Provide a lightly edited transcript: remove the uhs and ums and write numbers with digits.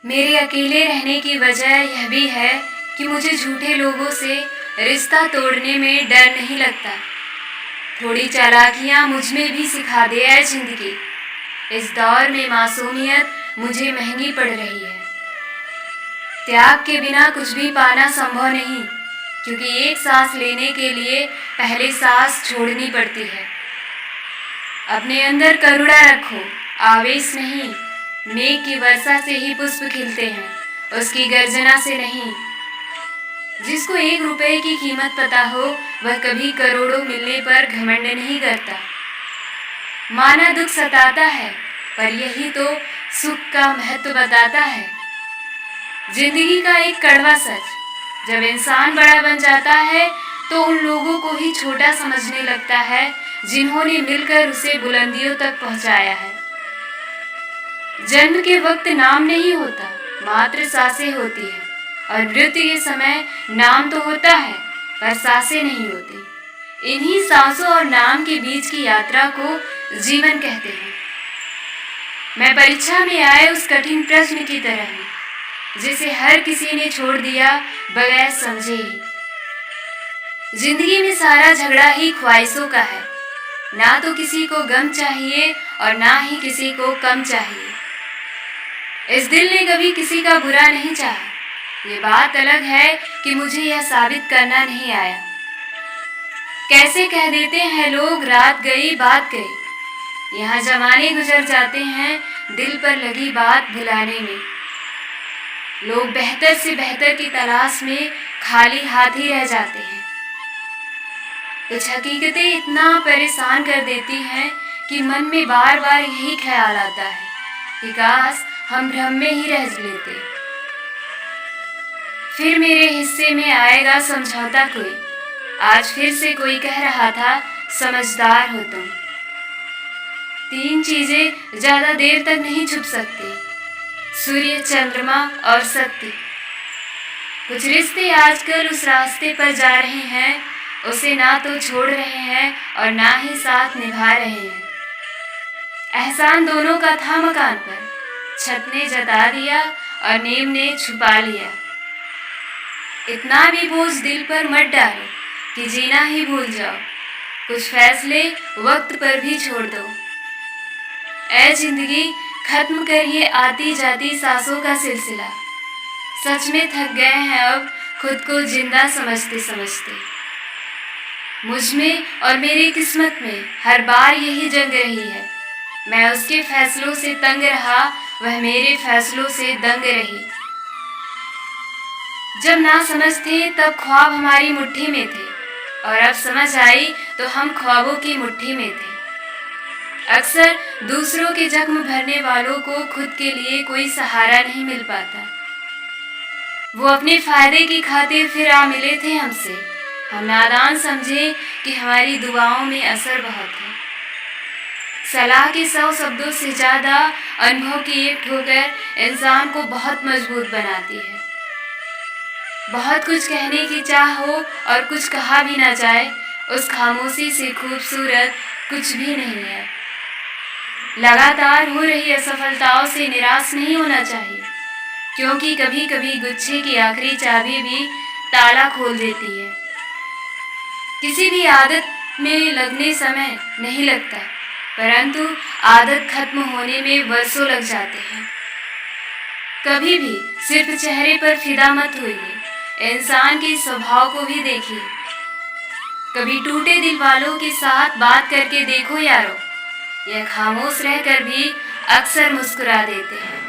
मेरे अकेले रहने की वजह यह भी है कि मुझे झूठे लोगों से रिश्ता तोड़ने में डर नहीं लगता। थोड़ी चालाकियां मुझ में भी सिखा दे ऐ जिंदगी। इस दौर में मासूमियत मुझे महंगी पड़ रही है। त्याग के बिना कुछ भी पाना संभव नहीं, क्योंकि एक सांस लेने के लिए पहले सांस छोड़नी पड़ती है। अपने अंदर करुणा रखो, आवेश नहीं। मेघ की वर्षा से ही पुष्प खिलते हैं, उसकी गर्जना से नहीं। जिसको 1 रुपए की कीमत पता हो, वह कभी करोड़ों मिलने पर घमंड नहीं करता। माना दुख सताता है, पर यही तो सुख का महत्व बताता है। जिंदगी का एक कड़वा सच, जब इंसान बड़ा बन जाता है तो उन लोगों को ही छोटा समझने लगता है जिन्होंने मिलकर उसे बुलंदियों तक पहुंचाया है। जन्म के वक्त नाम नहीं होता, मात्र सांसें होती है, और मृत्यु के समय नाम तो होता है, पर सांसें नहीं होती। इन्हीं सांसों और नाम के बीच की यात्रा को जीवन कहते हैं। मैं परीक्षा में आए उस कठिन प्रश्न की तरह हूं, जिसे हर किसी ने छोड़ दिया बगैर समझे ही। जिंदगी में सारा झगड़ा ही ख्वाहिशों का है, ना तो किसी को गम चाहिए और ना ही किसी को कम चाहिए। इस दिल ने कभी किसी का बुरा नहीं चाहा। ये बात अलग है कि मुझे यह साबित करना नहीं आया। कैसे कह देते हैं लोग, रात गई बात गई। यहाँ जमाने गुजर जाते हैं दिल पर लगी बात भुलाने में। लोग बेहतर से बेहतर की तलाश में खाली हाथ ही रह जाते हैं। कुछ हकीकतें इतना परेशान कर देती हैं कि मन में बार बार यही ख्याल आता है कि काश हम भ्रम में ही रह लेते। फिर मेरे हिस्से में आएगा समझौता कोई। आज फिर से कोई कह रहा था, समझदार हो तुम। 3 चीजें ज्यादा देर तक नहीं छुप सकती, सूर्य, चंद्रमा और सत्य। कुछ रिश्ते आजकल उस रास्ते पर जा रहे हैं, उसे ना तो छोड़ रहे हैं और ना ही साथ निभा रहे हैं। एहसान दोनों का था मकान पर, छत ने जता दिया और नींव ने छुपा लिया। इतना भी बोझ दिल पर मत डालो कि जीना ही भूल जाओ। कुछ फैसले वक्त पर भी छोड़ दो। ऐ जिंदगी, खत्म कर ये आती जाती सांसों का सिलसिला। सच में थक गए हैं अब खुद को जिंदा समझते समझते। मुझ में और मेरी किस्मत में हर बार यही जंग रही है। मैं उसके फैसलों से तंग रहा, वह मेरे फैसलों से दंग रही। जब ना समझ थे तब ख्वाब हमारी मुट्ठी में थे, और अब समझ आई तो हम ख्वाबों की मुट्ठी में थे। अक्सर दूसरों के जख्म भरने वालों को खुद के लिए कोई सहारा नहीं मिल पाता। वो अपने फायदे की खातिर फिर आ मिले थे हमसे। हम नादान समझे कि हमारी दुआओं में असर बहुत है। सलाह के 100 शब्दों से ज्यादा अनुभव की एक ठोकर इंसान को बहुत मजबूत बनाती है। बहुत कुछ कहने की चाह हो और कुछ कहा भी ना जाए, उस खामोशी से खूबसूरत कुछ भी नहीं है। लगातार हो रही असफलताओं से निराश नहीं होना चाहिए, क्योंकि कभी कभी गुच्छे की आखिरी चाबी भी ताला खोल देती है। किसी भी आदत में लगने समय नहीं लगता, परंतु आदत खत्म होने में वर्षों लग जाते हैं। कभी भी सिर्फ चेहरे पर फिदा मत होइए, इंसान के स्वभाव को भी देखिए। कभी टूटे दिल वालों के साथ बात करके देखो यारो, यह खामोश रहकर भी अक्सर मुस्कुरा देते हैं।